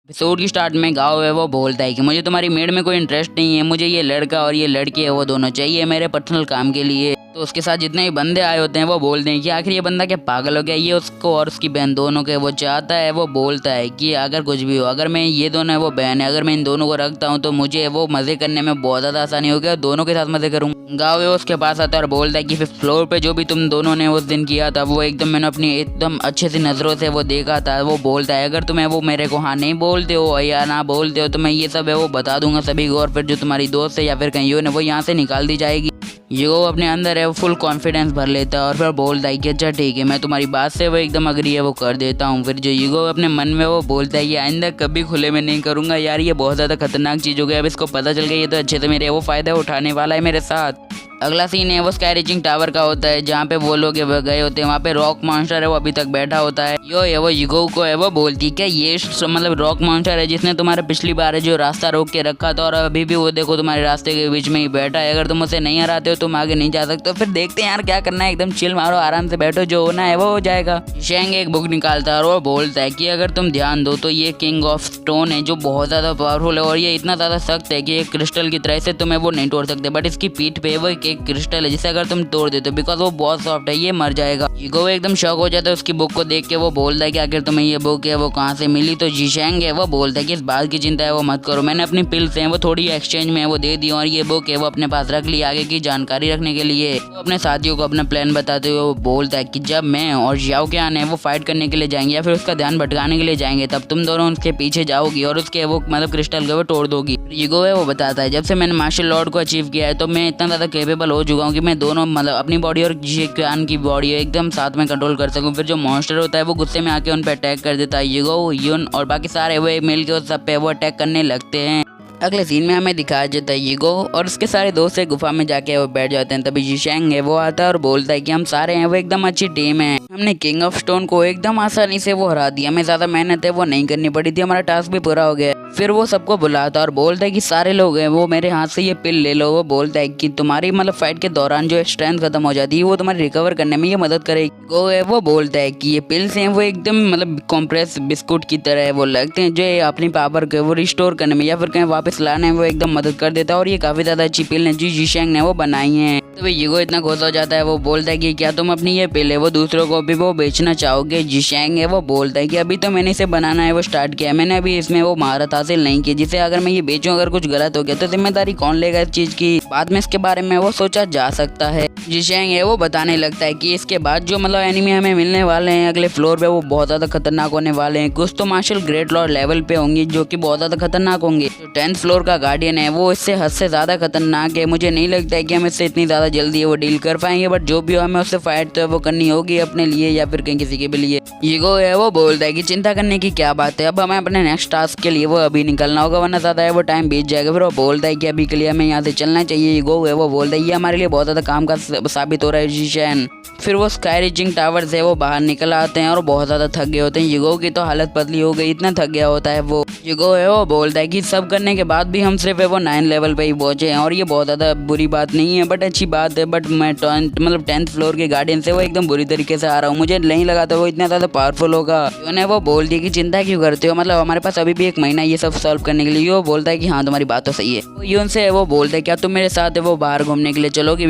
Episode की start में गाओ है वो बोलता है कि मुझे तुम्हारी मेड में कोई इंटरेस्ट नहीं है, मुझे ये लड़का और ये लड़की है वो दोनों चाहिए मेरे पर्सनल काम के लिए। तो उसके साथ जितने भी बंदे आए होते हैं वो बोलते हैं कि आखिर ये बंदा क्या पागल हो गया, ये उसको और उसकी बहन दोनों के वो चाहता है। वो बोलता है कि अगर कुछ भी हो, अगर मैं ये दोनों है वो बहन है, अगर मैं इन दोनों को रखता हूँ तो मुझे वो मज़े करने में बहुत ज़्यादा आसानी होगी और दोनों के साथ मज़े करूँगा। गाँव है उसके पास आता है और बोलता है कि 5th फ्लोर पे जो भी तुम दोनों ने उस दिन किया था वो एकदम मैंने अपनी एकदम अच्छे सी नज़रों से वो देखा था। वो बोलता है अगर तुम्हें वो मेरे को हाँ नहीं बोलते हो या ना बोलते हो तो मैं ये सब है वो बता दूंगा सभी को, और फिर जो तुम्हारी दोस्त है या फिर कहीं और वो यहाँ से निकाल दी जाएगी। यो अपने अंदर है वो फुल कॉन्फिडेंस भर लेता है और फिर बोलता है कि अच्छा ठीक है मैं तुम्हारी बात से वो एकदम अग्री है वो कर देता हूँ। फिर जो ईगो अपने मन में वो बोलता है कि आइंदा कभी खुले में नहीं करूँगा यार, ये बहुत ज़्यादा खतरनाक चीज़ हो गई, अब इसको पता चल गया ये तो अच्छे से मेरे वो फ़ायदा उठाने वाला है मेरे साथ। अगला सीन है वो स्काई रीचिंग टावर का होता है जहाँ पे वो लोग गए होते हैं, वहाँ पे रॉक मॉन्स्टर है वो अभी तक बैठा होता है। यो है वो ईगो को है वो बोलती है क्या ये मतलब रॉक मॉन्स्टर है जिसने तुम्हारे पिछली बार है जो रास्ता रोक के रखा था और अभी भी वो देखो तुम्हारे रास्ते के बीच में ही बैठा है, अगर तुम उसे नहीं हराते हो तुम आगे नहीं जा सकते। फिर देखते हैं यार क्या करना है, एकदम चिल मारो आराम से बैठो, जो होना है वो हो जाएगा। शेंग एक बुक निकालता है और वो बोलता है कि अगर तुम ध्यान दो तो ये किंग ऑफ स्टोन है जो बहुत ज़्यादा पावरफुल है और ये इतना ज़्यादा सख्त है कि ये क्रिस्टल की तरह से तुम्हें वो नहीं तोड़ सकते, बट इसकी पीठ पे वो एक क्रिस्टल है जिसे अगर तुम तोड़ देते हो बिकॉज वो बहुत सॉफ्ट है ये मर जाएगा। ईगो एकदम शॉक हो जाता है उसकी बुक को देख के। वो बोलता है कि आखिर तुम्हें ये बुक है वो कहाँ से मिली। तो जीशैंग है वो बोलता है कि इस बात की चिंता है वो मत करो, मैंने अपनी पिल्स हैं वो थोड़ी एक्सचेंज में वो दे दी और ये बुक है वो अपने पास रख ली आगे की जानकारी रखने के लिए। वो अपने साथियों को अपना प्लान बताते हुए वो बोलता है कि जब मैं और याओ क्या है वो फाइट करने के लिए जाएंगे या फिर उसका ध्यान भटकाने के लिए जाएंगे तब तुम दोनों उसके पीछे जाओगी और उसके वो मतलब क्रिस्टल को वो तोड़ दोगी। ईगो है वो बताता है जब से मैंने मार्शल आर्ट को अचीव किया है तो मैं इतना ज़्यादा केपेबल हो चुका हूँ कि मैं दोनों मतलब अपनी बॉडी और जिशान की बॉडी एकदम साथ में कंट्रोल कर सकूं। फिर जो मॉन्स्टर होता है वो गुस्से में आके उन पे अटैक कर देता है। ईगो, यून और बाकी सारे वो मिल के उस सब पे वो अटैक करने लगते हैं। अगले सीन में हमें दिखाया जाता है ईगो और उसके सारे दोस्त एक गुफा में जाके वो बैठ जाते हैं। तभी जीशैंग है वो आता है और बोलता है कि हम सारे हैं वो एकदम अच्छी टीम है, हमने किंग ऑफ स्टोन को एकदम आसानी से वो हरा दिया, हमें ज्यादा मेहनत है वो नहीं करनी पड़ी थी, हमारा टास्क भी पूरा हो गया। फिर वो सबको बुलाता है और बोलता है कि सारे लोग हैं वो मेरे हाथ से ये पिल ले लो। वो बोलता है कि तुम्हारी मतलब फाइट के दौरान जो स्ट्रेंथ खत्म हो जाती है वो तुम्हारी रिकवर करने में ये मदद करेगी। वो है वो बोलता है कि ये पिल्स हैं वो एकदम मतलब कॉम्प्रेस बिस्कुट की तरह है, वो लगते हैं जो अपनी पावर को वो रिस्टोर करने में या फिर कहीं वापस लाने में वो एकदम मदद कर देता है और ये काफी ज्यादा अच्छी पिल है जो जीशैंग ने वो बनाई है। तो ईगो इतना खुश हो जाता है वो बोलता है कि क्या तुम अपनी ये पिल है वो दूसरों को भी वो बेचना चाहोगे। जीशैंग है वो बोलता है कि अभी तो मैंने इसे बनाना है वो स्टार्ट किया, मैंने अभी इसमें वो महारत हासिल नहीं की जिसे अगर मैं ये बेचूं अगर कुछ गलत हो गया तो जिम्मेदारी कौन लेगा इस चीज की, बाद में इसके बारे में वो सोचा जा सकता है। जीशैंग है वो बताने लगता है कि इसके बाद जो मतलब एनिमी हमें मिलने वाले हैं अगले फ्लोर पे वो बहुत ज्यादा खतरनाक होने वाले हैं, कुछ तो मार्शल ग्रेट लॉर्ड लेवल पे होंगे जो कि बहुत ज्यादा खतरनाक होंगे। जो 10th फ्लोर का गार्डियन है वो इससे हद से ज्यादा खतरनाक है, मुझे नहीं लगता है कि हम इससे इतनी ज्यादा जल्दी वो डील कर पाएंगे, बट जो भी हो हमें उससे फाइट तो वो करनी होगी अपने लिए या फिर कहीं किसी के भी लिए। ईगो है वो बोलता है कि चिंता करने की क्या बात है, अब हमें अपने नेक्स्ट टास्क के लिए वो अभी निकलना होगा वरना ज्यादा है वो टाइम बीत जाएगा। फिर वो बोलता है कि अभी के लिए हमें यहाँ से चलना चाहिए। ईगो है वो बोलता है ये हमारे लिए बहुत ज्यादा काम का साबित हो रहा है जीशैन। फिर वो स्काई रीचिंग टावर से वो बाहर निकल आते हैं और बहुत ज़्यादा थक गए होते हैं। ईगो की तो हालत पतली हो गई, इतना थक गया होता है वो। ईगो है वो बोलता है कि सब करने के बाद भी हम सिर्फ है वो 9 लेवल पे ही पहुंचे हैं और ये बहुत ज़्यादा बुरी बात नहीं है बट अच्छी बात है, बट मैं 10th फ्लोर के गार्डियन से वो एकदम बुरी तरीके से आ रहा हूँ, मुझे नहीं लगा था वो इतना ज़्यादा पावरफुल होगा। उन्हें वो बोल दिया कि चिंता क्यों करते हो, मतलब हमारे पास अभी भी 1 महीना ये सब सॉल्व करने के लिए। वो बोलता है कि हाँ तुम्हारी बात तो सही है। यून से वो बोलता है क्या तुम मेरे साथ है वो बाहर घूमने के लिए चलोगे,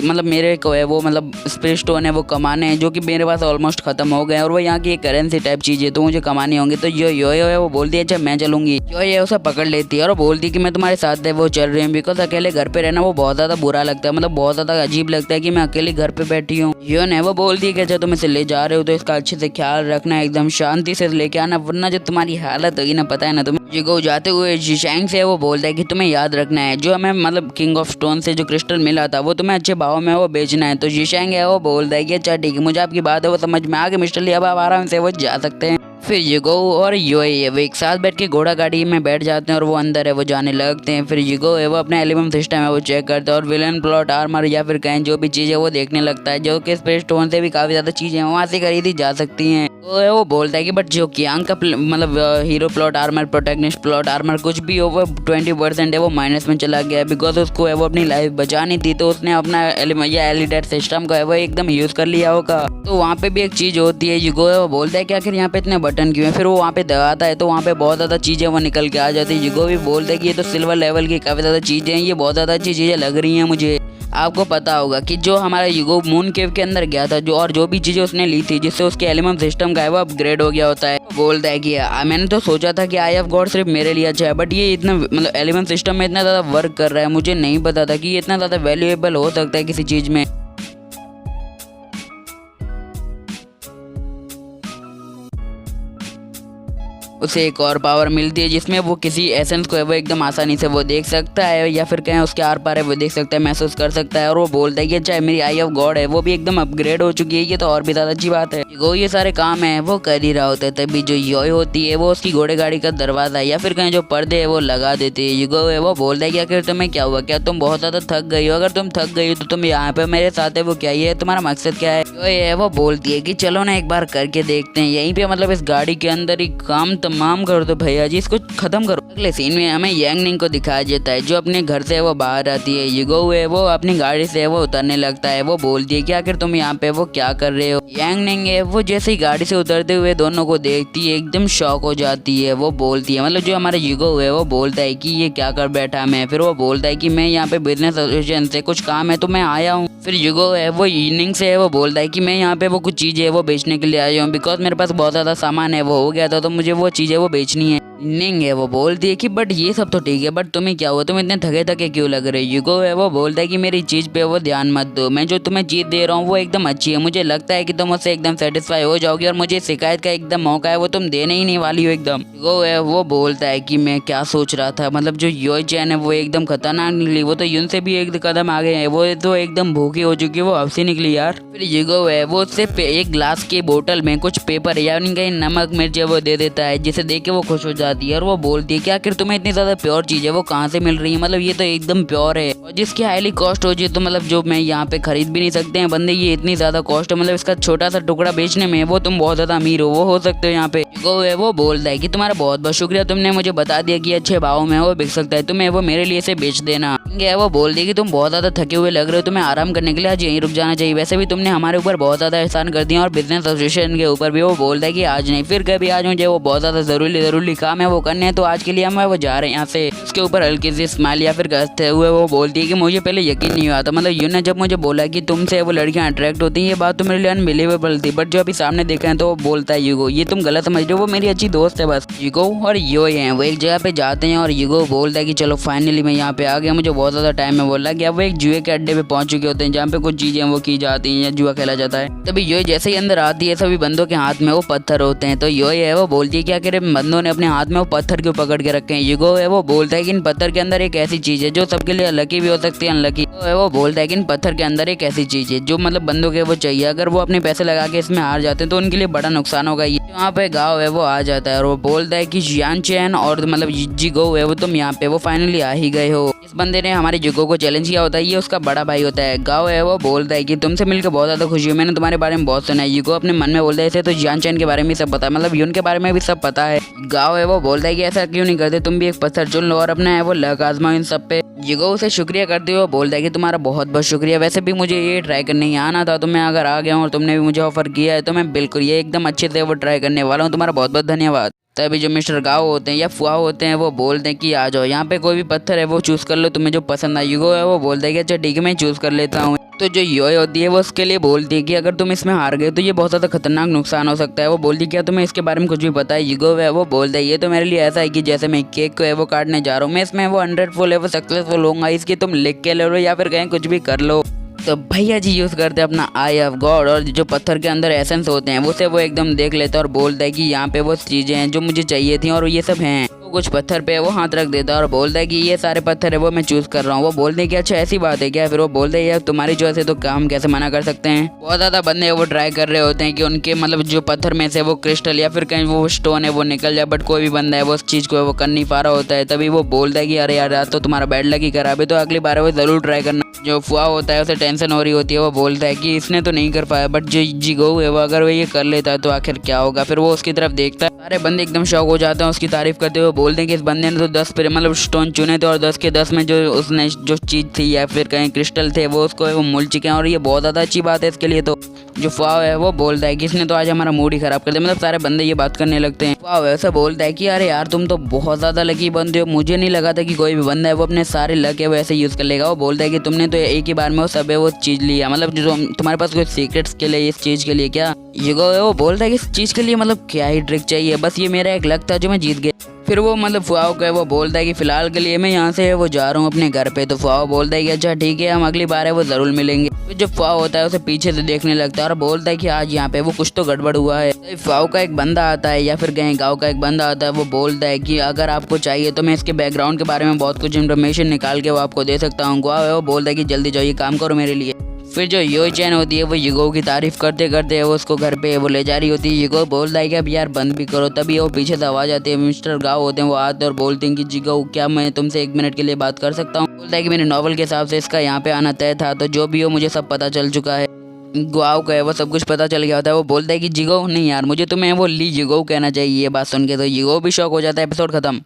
मतलब मेरे को है वो मतलब स्पेस स्टोन है वो कमाने हैं जो कि मेरे पास ऑलमोस्ट खत्म हो गए और वो यहाँ की एक करेंसी टाइप चीज है तो मुझे कमानी होंगी। तो यो है वो बोलती है अच्छा मैं चलूंगी। यो ये उसे पकड़ लेती है और बोलती है कि मैं तुम्हारे साथ है वो चल रही हूँ बिकॉज अकेले घर पे रहना वो बहुत ज्यादा बुरा लगता है, मतलब बहुत ज्यादा अजीब लगता है कि मैं अकेले घर पे बैठी हूँ। यो ने वो बोलती है कि अच्छा तुम इसे ले जा रहे हो तो इसका अच्छे से ख्याल रखना, एकदम शांति से लेके आना वरना जो तुम्हारी हालत होगी ना पता है ना तुम्हें। ईगो जाते हुए जीशैंग से वो बोलता है कि तुम्हें याद रखना है जो हमें मतलब किंग ऑफ स्टोन से जो क्रिस्टल मिला था वो तुम्हें अच्छे भाव में वो बेचना है। तो जीशैंग है वो बोलता है कि अच्छा ठीक है मुझे आपकी बात है वो समझ में आ गई मिस्टर ली, अब आप आराम से वो जा सकते हैं। फिर ईगो और यो है वो एक साथ बैठ के घोड़ा गाड़ी में बैठ जाते हैं और वो अंदर है वो जाने लगते हैं। फिर ईगो है वो अपना एलिबम सिस्टम है वो चेक करता है और विलन प्लॉट आर्मर या फिर कहीं जो भी चीज़ है वो देखने लगता है जो कि स्पेस स्टोन से भी काफ़ी ज़्यादा चीज़ें वहाँ से खरीदी जा सकती हैं। वो बोलता है कि बट जो कियांग का मतलब hero plot armour, protagonist plot armour कुछ भी हो, वो 20% है वो माइनस में चला गया बिकॉज उसको है वो अपनी लाइफ बचानी थी, तो उसने अपना एलिडेट सिस्टम का है वो एकदम यूज कर लिया होगा। तो वहाँ पे भी एक चीज होती है, युगो है वो बोलता है कि आखिर यहाँ पे इतने बटन क्यों है, फिर वो वहाँ पे दबाता है तो वहाँ पे बहुत ज्यादा चीजें वो निकल के आ जाती है। युगो भी बोलता है कि ये तो सिल्वर लेवल की काफी ज्यादा चीजें हैं, ये बहुत ज्यादा अच्छी चीजें लग रही हैं मुझे। आपको पता होगा कि जो हमारा युगो मून केव के अंदर गया था जो भी चीजें उसने ली थी जिससे उसके एलिमेंट सिस्टम का है वो अपग्रेड हो गया होता है, बोलता है कि मैंने तो सोचा था कि आई ऑफ गॉड सिर्फ मेरे लिए अच्छा है, बट ये इतना मतलब एलिमेंट सिस्टम में इतना ज्यादा वर्क कर रहा है, मुझे नहीं पता था कि ये इतना ज्यादा वैल्यूएबल हो सकता है किसी चीज में। उसे एक और पावर मिलती है जिसमें वो किसी एसेंस को है वो एकदम आसानी से वो देख सकता है, या फिर कहें उसके आर पार है वो देख सकता है, महसूस कर सकता है। और वो बोलता है कि चाहे मेरी आई ऑफ गॉड है वो भी एकदम अपग्रेड हो चुकी है, ये तो और भी ज़्यादा अच्छी बात है। वो ये सारे काम है वो कर ही रहा होता है, तभी जो योय होती है वो उसकी घोड़े गाड़ी का दरवाजा या फिर कहें जो पर्दे है वो लगा देती है। युगो है वो बोलता है कि आखिर तुम्हें क्या हुआ, क्या तुम बहुत ज़्यादा थक गई हो, अगर तुम थक गई हो तो तुम यहाँ पे मेरे साथ है वो क्या ये तुम्हारा मकसद क्या है। योय है वो बोलती है कि चलो ना एक बार करके देखते हैं, यहीं पे मतलब इस गाड़ी के अंदर ही काम तमाम कर दो भैया जी, इसको खत्म करो। अगले सीन में हमें यांगनिंग को दिखाया जाता है जो अपने घर से वो बाहर आती है। युगो है वो अपनी गाड़ी से वो उतरने लगता है, वो बोलती है कि आखिर तुम यहाँ पे वो क्या कर रहे हो। यांगनिंग है वो जैसे ही गाड़ी से उतरते हुए दोनों को देखती है एकदम शॉक हो जाती है, वो बोलती है मतलब जो हमारा युगो है वो बोलता है कि ये क्या कर बैठा मैं, फिर वो बोलता है कि मैं यहाँ पे बिजनेस एसोसिएशन से कुछ काम है तो मैं आया हूँ। फिर युगो है वो इवनिंग से है वो बोलता है कि मैं यहाँ पे वो कुछ चीज़ें वो बेचने के लिए आया हूँ बिकॉज मेरे पास बहुत ज़्यादा सामान है वो हो गया था तो मुझे वो चीज़ें वो बेचनी है। निंग है वो बोलती है कि बट ये सब तो ठीक है, बट तुम्हें क्या हुआ, तुम इतने थके थके क्यों लग रहे हो। युगो है वो बोलता है कि मेरी चीज़ पे वो ध्यान मत दो, मैं जो तुम्हें चीज़ दे रहा हूँ वो एकदम अच्छी है, मुझे लगता है कि तुम उससे एकदम सेटिस्फाई हो जाओगे और मुझे शिकायत का एकदम मौका है वो तुम देने ही नहीं वाली हो एकदम। युगो है वो बोलता है कि मैं क्या सोच रहा था, मतलब जो योय चैन है वो एकदम खतरनाक निकली, वो तो यून से भी एक कदम आगे है, वो तो एकदम भूखी हो चुकी है, वो हफ्सी निकली यार। फिर युगो है वो उससे एक ग्लास के बोतल में कुछ पेपर यानी कहीं नमक मिर्च वो दे देता है जिसे देख के वो खुश हो जाती है और वो बोलती है कि आखिर तुम्हें इतनी ज्यादा प्योर चीज है वो कहाँ से मिल रही है, मतलब ये तो एकदम प्योर है और जिसकी हाईली कॉस्ट हो जाए तो मतलब जो मैं यहाँ पे खरीद भी नहीं सकते हैं बंदे, ये इतनी ज्यादा कॉस्ट है, मतलब इसका छोटा सा टुकड़ा बेचने में वो तुम बहुत ज्यादा अमीर हो सकते हो यहाँ पे। वो बोलता है कि तुम्हारा बहुत बहुत शुक्रिया, तुमने मुझे बता दिया कि अच्छे भाव में वो बिक सकता है, तुम्हें वो मेरे लिए से बेच देना। वो बोल दी कि तुम बहुत ज्यादा थके हुए लग रहे हो, तुम्हें आराम करने के लिए आज यहीं रुक जाना चाहिए, वैसे भी तुमने हमारे ऊपर बहुत ज्यादा एहसान कर दिया और बिजनेस एसोसिएशन के ऊपर भी। वो बोलता है कि आज नहीं फिर कभी आज मुझे वो बहुत ज्यादा जरूरी काम है वो करने हैं, तो आज के लिए हम वो जा रहे हैं यहाँ से। उसके ऊपर हल्की सी स्माइल या फिर हंसते हुए वो बोलती है कि मुझे पहले यकीन नहीं हुआ था, मतलब यूं ने जब मुझे बोला कि तुमसे वो लड़कियां अट्रैक्ट होती हैं ये बात तो मेरे लिए अनबिलीवेबल थी, बट जो अभी सामने देखा है तो वो बोलता है युगो ये तुम गलत समझ रहे हो, वो मेरी अच्छी दोस्त है बस। युगो और योय हैं वो एक जगह पे जाते हैं और युगो बोलता है कि चलो फाइनली मैं यहाँ पे आ गया, मुझे बहुत ज्यादा टाइम है बोला कि अब वो एक जुए के अड्डे पे पहुंच चुके होते हैं जहाँ पे कुछ चीजें वो की जाती हैं या जुआ खेला जाता है। तभी योय जैसे ही अंदर आती है सभी बंदों के हाथ में वो पत्थर होते हैं, तो योय है वो बोलती है कि आखिर बंदों ने अपने हाथ में वो पत्थर क्यों पकड़ के रखे हैं। युगो है वो बोलता है कि इन पत्थर के अंदर एक ऐसी चीज है जो सबके लिए लकी भी हो सकती है अनलकी। वो बोलता है कि इन पत्थर के अंदर एक ऐसी चीज है जो मतलब बंदों के वो चाहिए, अगर वो अपने पैसे लगा के इसमें हार जाते हैं तो उनके लिए बड़ा नुकसान होगा। ये वहाँ पे गाँव है वो आ जाता है और वो बोलता है कि जियान चैन और मतलब जिगो है वो तुम यहाँ पे वो फाइनली आ ही गए हो। इस बंदे ने हमारे जिगो को चैलेंज किया होता है, ये उसका बड़ा भाई होता है। गाँव है वो बोलता है कि तुमसे मिलकर बहुत ज्यादा खुशी हुई, मैंने तुम्हारे बारे में बहुत सुना है। जिगो अपने मन में बोलता है इसे तो जियान चैन के बारे में सब पता है, मतलब यून के बारे में भी सब पता है। गाँव है वो बोलता है कि ऐसा क्यों नहीं करते, तुम भी एक पत्थर चुन लो और अपना है वो लक आजमाओ इन सब पे। जिगो उसे शुक्रिया करते हुए बोलता है कि तुम्हारा बहुत बहुत शुक्रिया, वैसे भी मुझे ये ट्राई करने ही आना था, तो मैं अगर आ गया हूँ और तुमने भी मुझे ऑफर किया है तो मैं बिल्कुल ये एकदम अच्छे से वो ट्राई करने वाला हूँ, तुम्हारा बहुत बहुत धन्यवाद। तभी जो मिस्टर गाओ होते हैं या फुआ होते हैं वो बोलते हैं कि आ जाओ यहाँ पे कोई भी पत्थर है वो चूज कर लो तुम्हें जो पसंद आए। युगो है वो बोलता है कि अच्छा ठीक है मैं चूज कर लेता हूँ। तो जो योय होती है वो उसके लिए बोलती है कि अगर तुम इसमें हार गए तो ये बहुत ज़्यादा खतरनाक नुकसान हो सकता है। वो बोलती है क्या तुम्हें इसके बारे में कुछ भी पता है। युगो है वो बोलता है ये तो मेरे लिए ऐसा है कि जैसे मैं केक को है वो काटने जा रहा हूँ, मैं इसमें वो 100 है वो सक्सेसफुल होऊंगा, इसकी तुम लिख के ले लो या फिर कहीं कुछ भी कर लो। तो भैया जी यूज़ करते हैं अपना आई ऑफ गॉड और जो पत्थर के अंदर एसेंस होते हैं उसे वो एकदम देख लेते हैं और बोलता है कि यहाँ पे वो चीज़ें हैं जो मुझे चाहिए थी और ये सब हैं। कुछ पत्थर पे वो हाथ रख देता है और बोलता है कि ये सारे पत्थर है वो मैं चूज कर रहा हूँ। वो बोलते हैं कि अच्छा ऐसी बात है क्या। फिर वो बोलते हैं यार तुम्हारी चॉइस है तो काम कैसे मना कर सकते हैं। बहुत ज्यादा बंदे वो ट्राई कर रहे होते हैं कि उनके मतलब जो पत्थर में से वो क्रिस्टल या फिर कहीं वो स्टोन है वो निकल जाए, बट कोई भी बंदा है वो उस चीज को वो कर नहीं पा रहा होता है। तभी वो बोलता है कि अरे यार आज तो तुम्हारा बैड लक ही खराब है, तो अगली बार वो जरूर ट्राई करना। जो फुआ होता है उसे टेंशन हो रही होती है, वो बोलता है कि इसने तो नहीं कर पाया, बट जो जिगो है वो अगर वो ये कर लेता है तो आखिर क्या होगा। फिर वो उसकी तरफ देखता है, सारे बंदे एकदम शौक हो जाते हैं उसकी तारीफ करते हुए। बोलते हैं कि इस बंदे ने तो 10 मतलब स्टोन चुने थे और 10 के 10 में जो उसने जो चीज थी या फिर कहीं क्रिस्टल थे वो उसको वो मिल चुके हैं और ये बहुत ज्यादा अच्छी बात है इसके लिए। तो जो फुआ है वो बोलता है कि इसने तो आज हमारा मूड ही खराब कर दिया। मतलब सारे बंदे ये बात करने लगते हैं। फुआ वैसे बोलता है कि अरे यार तुम तो बहुत ज्यादा लकी बंदे हो, मुझे नहीं लगा था कि कोई भी बंदा है वो अपने सारे लक है वो ऐसे यूज कर लेगा। वो बोलता है कि तुमने तो एक ही बार में वो सब है वो चीज लिया, मतलब जो तुम्हारे पास कोई सीक्रेट स्किल है इस चीज के लिए क्या। युगो है वो बोलता है कि इस चीज के लिए मतलब क्या ही ट्रिक चाहिए, बस ये मेरा एक लक था जो मैं जीत गया। फिर वो मतलब फुआओ का वो बोलता है कि फिलहाल के लिए मैं यहाँ से वो जा रहा हूँ अपने घर पे। तो फुआओ बोलता है कि अच्छा ठीक है हम अगली बार है वो जरूर मिलेंगे। फिर जो फुआओ होता है उसे पीछे से देखने लगता है और बोलता है कि आज यहाँ पे वो कुछ तो गड़बड़ हुआ है। तो फुआओ का एक बंदा आता है या फिर कहीं गाँव का एक बंदा आता है, वो बोलता है कि अगर आपको चाहिए तो मैं इसके बैकग्राउंड के बारे में बहुत कुछ इन्फॉर्मेशन निकाल के वो आपको दे सकता हूँ। वो बोलता है कि जल्दी जाइए काम करो मेरे लिए। फिर जो यो चैन होती है वो युगो की तारीफ करते करते वो उसको घर पे वो ले जा रही होती है। युगो बोलता है कि अब यार बंद भी करो। तभी वो पीछे से आवाज आती है, मिस्टर गाओ होते हैं वो आते हैं और बोलते हैं कि जिगो क्या मैं तुमसे 1 मिनट के लिए बात कर सकता हूँ। बोलता है कि मेरे नॉवल के हिसाब से इसका यहाँ पे आना तय था, तो जो भी हो मुझे सब पता चल चुका है। गुआओ का है वो सब कुछ पता चल गया होता है। वो बोलता है कि जिगो नहीं यार मुझे तुम्हें वो ली जिगो कहना चाहिए। ये बात सुन के तो जिगो भी शौक हो जाता है। एपिसोड खत्म।